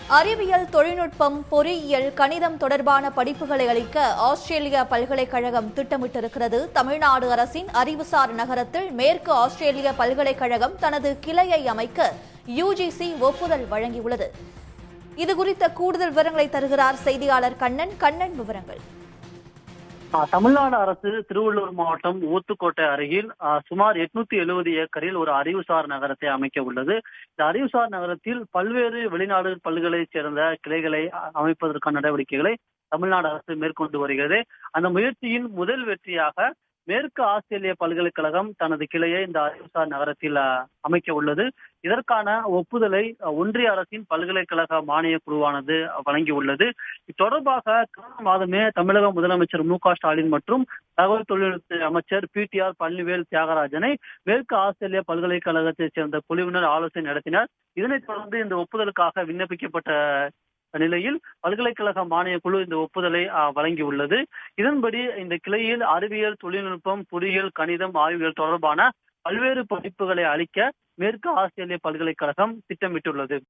அறிவியல், தொழில்நுட்பம், பொறியியல், கணிதம் தொடர்பான படிப்புகளை அளிக்க ஆஸ்திரேலிய பல்கலைக்கழகம் திட்டமிட்டிருக்கிறது. தமிழ்நாடு அரசின் அறிவுசார் நகரத்தில் மேற்கு ஆஸ்திரேலிய பல்கலைக்கழகம் தனது கிளையை அமைக்க யுஜிசி ஒப்புதல் வழங்கியுள்ளது. இதுகுறித்த கூடுதல் விவரங்களை தருகிறார் செய்தியாளர் கண்ணன். கண்ணன், விவரங்கள். தமிழ்நாடு அரசு திருவள்ளூர் மாவட்டம் ஊத்துக்கோட்டை அருகில் சுமார் 870 ஏக்கரில் ஒரு அறிவுசார் நகரத்தை அமைக்க உள்ளது. இந்த அறிவுசார் நகரத்தில் பல்வேறு வெளிநாடு பல்கலைச் சேர்ந்த கிளைகளை அமைப்பதற்கான நடவடிக்கைகளை தமிழ்நாடு அரசு மேற்கொண்டு வருகிறது. அந்த முயற்சியின் முதல் வெற்றியாக மேற்கு ஆஸ்திரேலிய பல்கலைக்கழகம் தனது கிளையை இந்த அறிவுசார் நகரத்தில் அமைக்க உள்ளது. இதற்கான ஒப்புதலை ஒன்றிய அரசின் பல்கலைக்கழக மானிய குழுவானது வழங்கியுள்ளது. தொடர்பாக கடந்த மாதமே தமிழக முதலமைச்சர் மு.க.ஸ்டாலின் மற்றும் தகவல் தொழில்நுட்ப அமைச்சர் பிடிஆர் பழனிவேல் தியாகராஜனை மேற்கு ஆஸ்திரேலிய பல்கலைக்கழகத்தைச் சேர்ந்த குழுவினர் ஆலோசனை நடத்தினர். இதனைத் தொடர்ந்து இந்த ஒப்புதலுக்காக விண்ணப்பிக்கப்பட்ட நிலையில் பல்கலைக்கழக மானிய குழு இந்த ஒப்புதலை வழங்கியுள்ளது. இதன்படி இந்த கிளையில் அறிவியல், தொழில்நுட்பம், பொறியியல், கணிதம், ஆய்வுகள் தொடர்பான பல்வேறு படிப்புகளை அளிக்க மேற்கு ஆஸ்திரேலிய பல்கலைக்கழகம் திட்டமிட்டுள்ளது.